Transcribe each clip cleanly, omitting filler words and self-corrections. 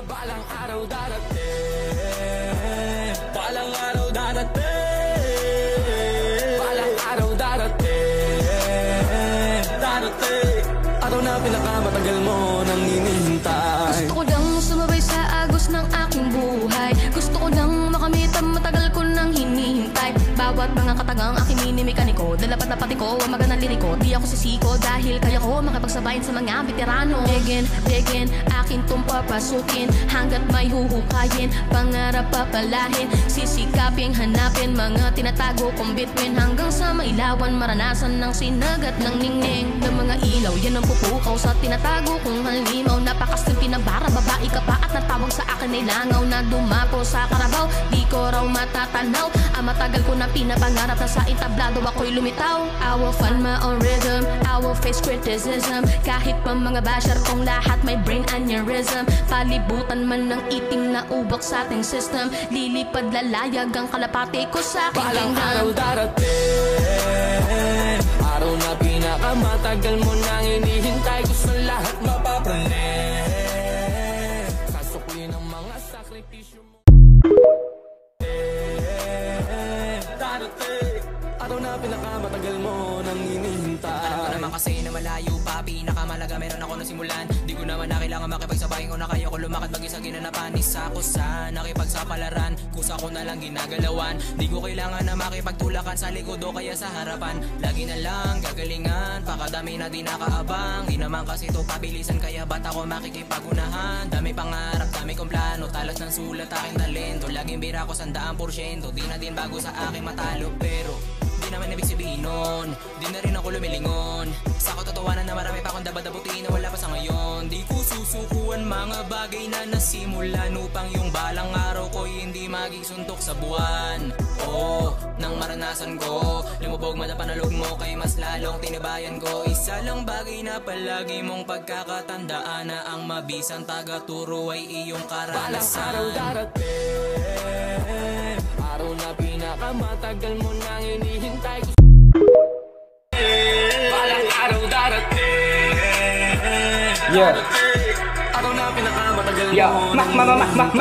balang araw darating, balang araw darating, balang araw darating, darating. Araw na pinakamatagal mo nang hinihintay. Gusto ko lang sumabay sa agos ng aking buhay. Gusto ko lang makamit ang matagal ko nang hinihintay. Bawat mga katagang aking mini-mekaniko, dalapat na pati ko ang magandang liriko. Di ako sisiko dahil kaya ko makipagsabayin sa mga veterano. Begin, akin tong papasukin hanggat may huhukayin. Pangarap papalahin, sisikaping hanapin mga tinatago kong bituin. Hanggang sa mailawan, maranasan ng sinagat ng ningning. Ng mga ilaw, yan ang pupukaw sa tinatago kong halimaw. Napakastimpi ng bara, babae ka pa at natawag sa akin ay langaw. Na dumapo sa karabaw, di ko raw matatanaw. Ang matagal ko na pinapangarap na sa entablado ako'y lumitaw. I will find my own rhythm, I will face criticism. Kahit pa mga basher kong lahat may brain aneurysm. Palibutan man ng iting na ubak sa ating system. Lilipad lalayag ang kalapate ko sa aking balang kingdom. araw darating, araw na pinakamatagal mo nang hinihintay. Gusto lahat mapapraning, sasukli ng mga sakripisyo mo. Darating, araw na pinakamatagal mo nang hinihintay. Alam ko naman kasi na malayo pa, pinakamalaga meron ako na simulan. Di ko naman na kailangan makipagsabayin ko na kaya ko lumakad mag-isa ginanapan. Isa ko sa nakipagsapalaran, kusa ko na lang ginagalawan. Di ko kailangan na makipagtulakan sa likod o kaya sa harapan. Lagi na lang gagalingan, pakadami na di nakaabang. Di naman kasi to pabilisan kaya ba't ako makikipagunahan. Dami pangarap, dami kong plano, talas ng sulat aking talento. Laging bira ko 100%, di na din bago sa aking matalo. Pero di naman ibig sabihin nun, di na rin ako lumilingon. Sa katotohanan na marami pa akong dabadabutin na wala pa sa ngayon. Di ko susukuan mga bagay na nasimulan upang yung balang araw ko hindi maging suntok sa buwan. Oo, nang maranasan ko, lumubog madapanalog mo kay mas lalong tinibayan ko. Isa lang bagay na palagi mong pagkakatandaan na ang mabisang taga-turo ay iyong karanasan. Balang araw darating, araw na pinakamatagal mo nang hinihintay. Balang araw darating, araw na pinakamatagal mo.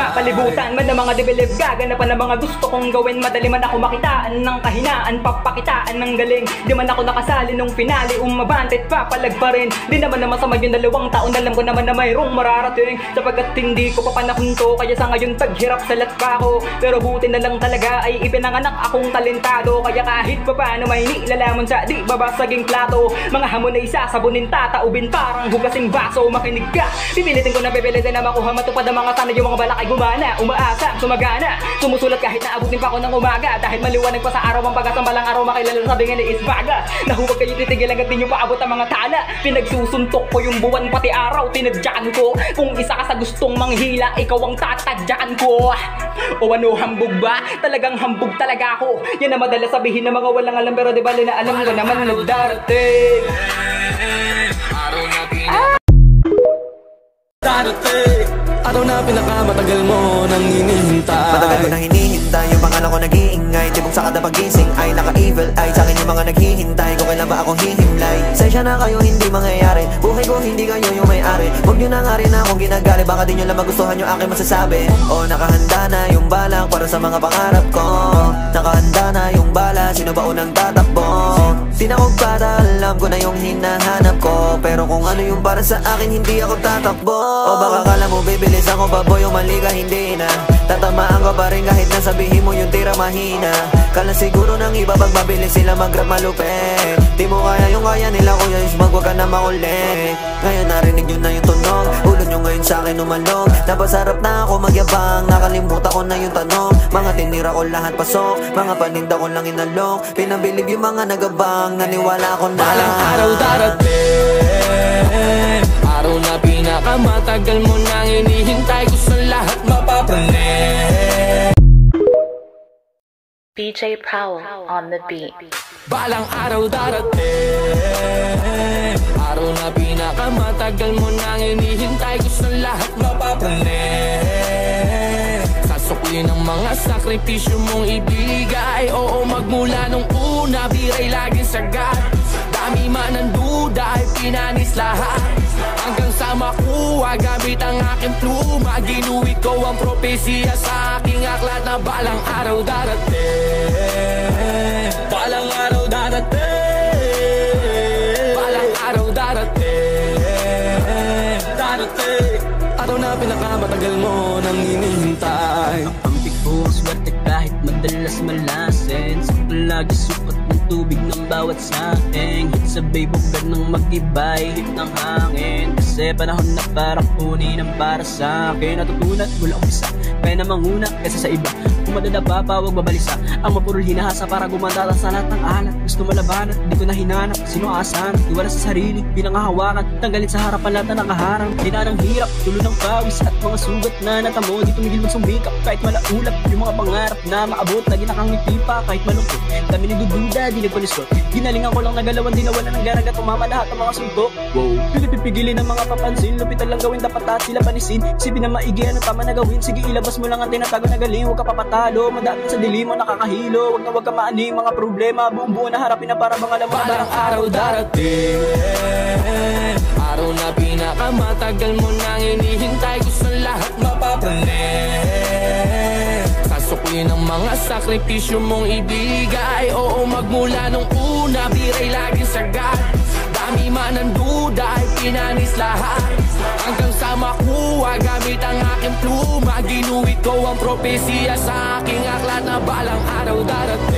Palibutan man ng mga debilib, gaganapan ng mga gusto kong gawin. Madali man ako makitaan ng kahinaan, papakitaan ng galing. Di man ako nakasali nung finale, umabantit papalag pa rin. Di naman masama yung 2 taon, alam ko naman na mayroong mararating. Sapagkat hindi ko pa panahon to, kaya sa ngayon taghirap salat pa ako. Pero buti na lang talaga ay ipinanganak akong talentado. Kaya kahit pa paano may nilalamon sa di babasaging plato. Mga hamon na isasabunin, tataubin parang hugasing baso. Makinig ka, pipilitin ko na pipilitin na makuha matupad ang mga sana. Yung mga balak ay gumana, umaasa, sumagana. Sumusulat kahit naabutin pa ako ng umaga. Dahil maliwanag pa sa araw ang pag-asang balang araw makilala sabi nga ni Isbaga. Na huwag kayo titigil hanggat di nyo paabot ang mga tala. Pinagsusuntok ko yung buwan pati araw, tinadyaan ko. Kung isa ka sa gustong manghila, ikaw ang tatadyaan ko. O ano, hambog ba? Talagang hambog talaga ako. Yan na madalas sabihin ng mga walang alam, pero di bali na alam ko naman na darating. Araw na darating, araw na pinakamatagal mo nang hinihintay. Matagal ko nang hinihintay, yung pangalan ko nag-iingay. Tibok sa kada pagising ay naka-evil eye. Sa akin yung mga naghihintay, kung kailan ba akong hihimlay. Sensya na kayo, hindi mangyayari. Buhay ko, hindi kayo yung may-ari. Huwag nyo na nga rin akong ginagali, baka di nyo lang magustuhan yung aking masasabi. O nakahanda na yung balak para sa mga pangarap ko. Nakahanda na yung bala, sino ba unang tatakbo? Tinakog para alam ko na yung hinahanap ko. Pero kung ano yung para sa akin, hindi ako tatakbo. O baka kala mo bibilis ako, baboy, yung mali ka, hindi na. Tatamaan ko pa rin kahit nasabihin mo yung tira mahina. Kala siguro ng iba pag mabilis sila mag-rap malupit. Di mo kaya yung kaya nila, kuya Ismag, wag ka na makulit. Ngayon narinig nyo na yung tunog, ulo nyo ngayon sa akin umalog. Napasarap na ako magyabang, nakalimutan ko na yung tanong. Mga tinira ko lahat pasok, mga paninda ko lang inalok. Pinabilib yung mga nagabang, naniwala ko na. Balang araw darating, araw na pinakamatagal mo nang hinihintay. Gusto lahat mapapraning. DJ Powell on the beat. Balang araw darating, araw na pinakamatagal mo nang hinihintay. Gusto lahat mapapraning, sasukli ng mga sakripisyo mong ibigay. Oo, magmula nung una, biray laging sagat. Dami man ang duda ay pinanis lahat. Hanggang sa makuha gamit ang aking pluma, ginuhit ko ang propesya sa aking aklat na balang araw darating. Balang araw darating. Balang araw darating. Darating. Araw na pinakamatagal mo nang hinihintay. Ang pambig ko ang swerte kahit madalas malasin. Sakto lagi sukat ng tubig ng bawat saing. Hit sa baybog ng mag-ibay, hit ng hangin. Kasi panahon na para kunin ang para sa akin. Natutunan mula umpisa, kaya na manguna kasi sa iba. Kung madadapa pa, huwag babalisa. Ang mapurol hinahasa para gumandala sa lahat ng alat. Gusto malabanan, di ko na hinanap. Sino asan? Iwala sa sarili, pinangahawakan. Tanggalin sa harapan lahat na nakaharang. Dina ng hirap, tulo ng pawis at mga sugat na natamo. Di tumigil magsumikap kahit malaulap. Yung mga pangarap na maabot, lagi nakangiti pa kahit malungkot. Dami nagdududa, di nagpalisot. Ginalingan ko lang nagalawan, di nawala ng garag at tumama lahat ng mga suntok. Wow, pinipipigilin ng mga papansin. Lupitan lang gawin, dapat at sila panisin. Isipin na maigi, ano tama na gawin. Sige, ilabas mo lang ang tinatago na galing. Huwag ka papatalo, madami sa dilim mo nakakahilo. Huwag ka maaning mga problema. Buong buo na harapin na para mga alam mo. Balang araw darating, araw na pinakamatagal mo nang hinihintay. Gusto lahat mapapraning. Sasukuyin ang mga sakripisyo mong ibigay. Oo, magmula nung una, biray laging sagad. Dami man ang duda, ay pinanis lahat. Hanggang sa makuha gamit ang aking pluma, ginuhit ko ang propesya sa aking aklat na balang araw darating.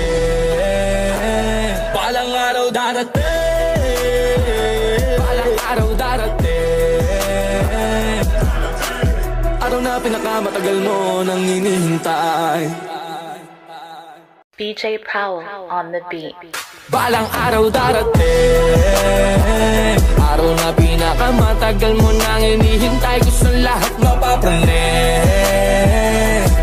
Balang araw darating. Balang araw darating. Araw na pinakamatagal mo nang hinihintay. DJ Powell on the beat. Balang araw darating, araw na pinakamatagal mo nang hinihintay. Gusto lahat mapapraning.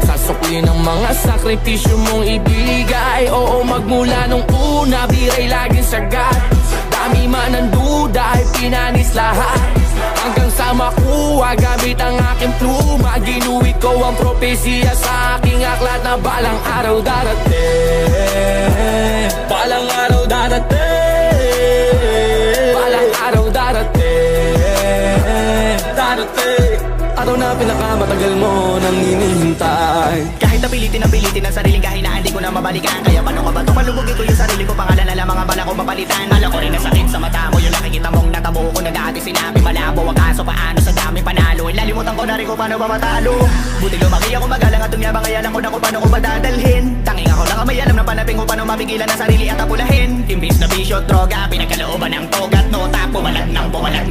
Sasukuyin ang mga sakripisyo mong ibigay. Oo, magmula nung una, biray laging sagad. Dami man ang duda, ay pinanis lahat. Hanggang sa makuha gamit ang aking pluma, ginuhit ko ang propesya sa aking aklat na balang araw darating. Balang araw darating. Balang araw darating. Darating. Araw na pinakamatagal mo nang hinihintay. Kahit napilitin ang sariling kahinaan, di ko na mabalikan. Kaya paano ka ba ito? Malubogin ko yung sarili ko, pangalan na lamang ang bala ko mapalitan. Alam ko rin na sakit sa mata mo, yung nakikita mong natabo ko na dati sinabi. Malabo ang kaso, paano sa dami panalo. Ilalimutan ko na rin ko paano ba matalo. Buti lumaki ako magalang at tumyabang, kaya alam ko na kung paano ko ba dadalhin. Tanging ako lang ang may alam na panapin ko paano mapigilan ang sarili at apulahin. Imbis na bisyo, droga, pinagkalooban ng togat, nota, pumalag ng pabalag.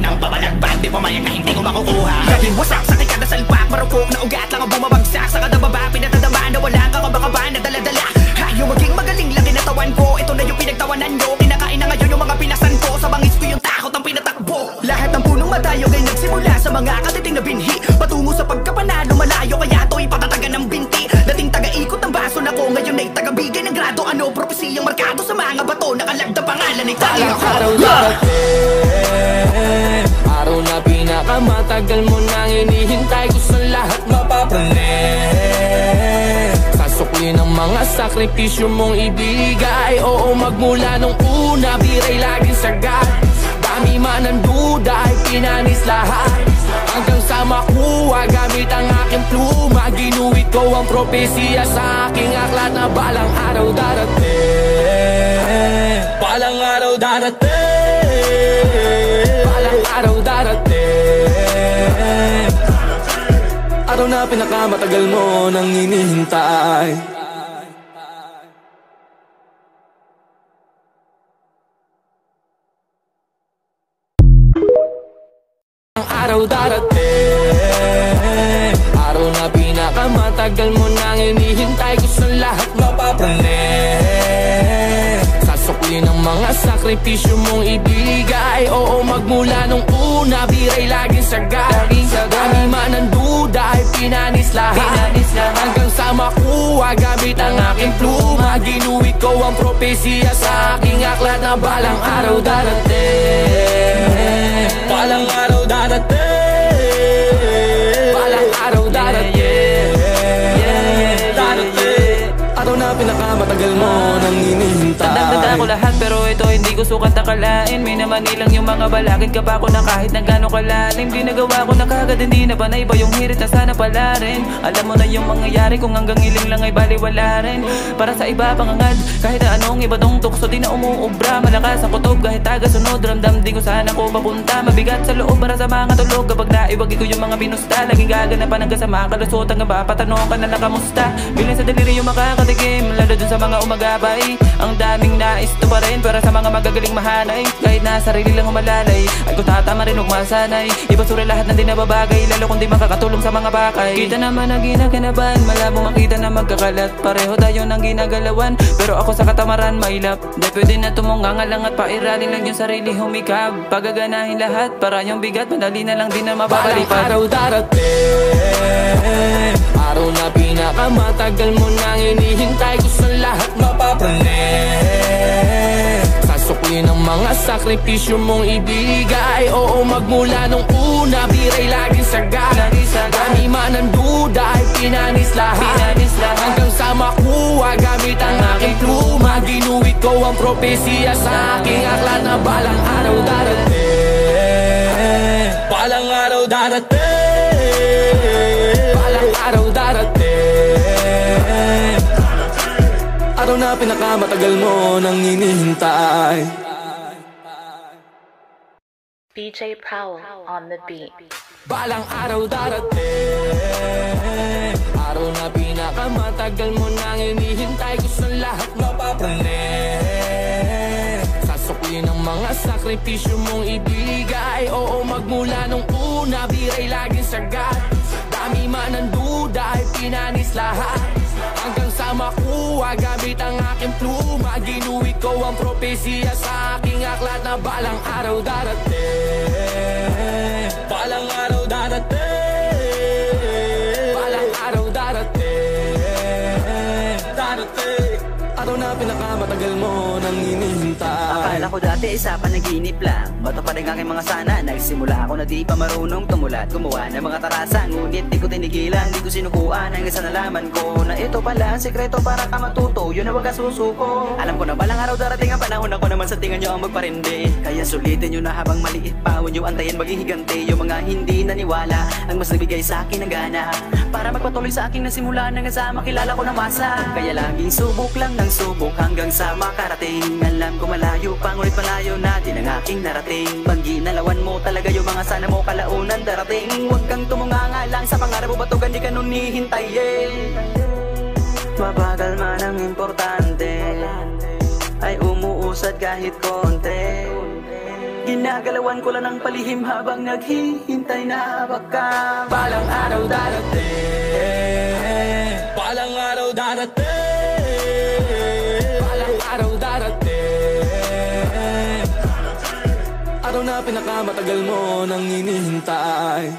Di pumayag na hindi ko makukuha. Naging wasak, sakit kada salpak, marupok na ugat lang ang bumabagsak. Sa kada baba, pinatadamaan na walang kakabakaban na dala-dala. Yung maging magaling lang kinatawan ko, ito na yung pinagtawanan nyo. Kinakain na ngayon yung mga pinasan ko, sa bangis ko yung takot ang pinatakbo. Lahat ng punong matayog ay nagsimula sa mga katiting na binhi. Patungo sa pagkapanalo, malayo kaya to'y patatagan ng binti. Dating taga-ikot ng baso na ko, ngayon ay taga-bigay ng grado. Ano, propesiyang markado sa mga bato, nakalagda pangalan ni Tali ako. Araw darating, araw na pinakamatagal mo nang hinihintay. Gusto lahat mapapraning. Sasukuyin ang mga sakripisyo mong ibigay. Oo, magmula nung una, biray laging sagad. Dami man ang duda, ay pinanis lahat. Hanggang sa makuha gamit ang aking pluma, ginuhit ko ang propesya sa aking aklat na balang araw darating. Balang araw darating. Balang araw darating. Araw na pinakamatagal mo nang hinihintay. Araw darating, araw na pinakamatagal mo nang hinihintay. Gusto lahat mapapraning. Sasukuyin ang mga sakripisyo mong ibigay. Oo, magmula nung una, biray laging sagad. Dami man ang duda, ay pinanis lahat. Hanggang sa makuha gamit ang aking pluma, ginuhit ko ang propesya sa aking aklat na balang araw darating. Balang araw darating. Balang araw darating. Darating. Araw na pinakamatagal mo nang hinihintay. Tandang-tanda ko lahat pero ito hindi ko sukat akalain. May naman ilang yung mga balakid ka pa ako na kahit na gano'ng kalalim. Di nagawa ko na kagad, hindi na panay ba yung hirit na sana pala rin. Alam mo na yung mangyayari kung hanggang iling lang ay baliwala rin. Para sa iba pangangad, kahit na anong iba tong tukso di na umuubra. Malakas ang kutob kahit taga-sunod, ramdam di ko sana ko papunta. Mabigat sa loob para sa mga tulog, kapag naiwagi ko yung mga binusta. Laging gaganapan hanggang sa makalusot, hanggang ba patanong ka na lang kamusta. Bilang sa daliri yung makakatikim, lalo dun sa mga umagabay. Ang daming nais to pa rin para sa mga magagaling mahanay. Kahit na sarili lang umalalay, ay ko tatama rin huwag masanay. Ibasura lahat ng di nababagay, lalo kung di makakatulong sa mga bakay. Kita naman ang ginaganaban, malabong makita na magkakalat. Pareho tayo ng ginagalawan, pero ako sa katamaran mailap. Di pwede na tumungangalang at pairalin lang yung sarili humikab. Pagaganahin lahat, para yung bigat, madali na lang din na mapapalipad. Araw darating, araw na pinakamatagal mo nang hinihintay ko sa lahat mapapalit. Sasukuin ang mga sakripisyo mong ibigay. Oo, magmula nung una, biray laging sagad. Dami man ang duda ay pinanis lahat. Hanggang sa makuha gamit ang aking pluma. Ginuhit ko ang propesya sa aking aklat na balang araw darating. Balang araw darating, balang araw darating. Araw na pinakamatagal mo nang hinihintay. DJ Powell on the beat. Balang araw darating, araw na pinakamatagal mo nang hinihintay ko sa lahat mapapalit. Sasukuin ang mga sakripisyo mong ibigay. Oo, magmula nung una, biray laging sagad. Dami man ang duda ay pinanis lahat. Hanggang sa makuha gamit ang aking pluma. Ginuhit ko ang propesya sa aking aklat na balang araw darating. Balang araw darating, balang araw darating, darating. Araw na pinakamatagal mo nang hinihintay. Akala ko dati isa panaginip lang, bato pa rin aking mga sana. Nagsimula ako na di pa marunong tumulat, gumawa ng mga tarasa. Ngunit di ko tinigilan, di ko sinukuan. Hanggang sa nalaman ko na ito pala ang sekreto para ka matuto. Yun ang wag kasusuko. Alam ko na balang araw darating ang panahon. Ako naman sa tingin nyo ang magparindi. Kaya sulitin nyo na habang maliit pa. Huwag nyo antayin maging higante. Yung mga hindi naniwala ang mas nagbigay sa akin ng gana para magpatuloy sa aking nasimula. Hanggang sa makilala ko na masa. Kaya laging subok lang ng subok hanggang sa makarating. Alam ko malayo pa, ngunit malayo natin ang aking narating. Pag ginalawan mo talaga yung mga sana mo kalaunan darating. Huwag kang tumunganga lang sa pangarap mo, batugan di ka nun hihintayin. Mabagal man ang importante, ay umuusad kahit konti. Ginagalawan ko lang ng palihim habang naghihintay na baka balang araw darating, balang araw darating, balang araw darating. Araw na pinakamatagal mo nang hinihintay.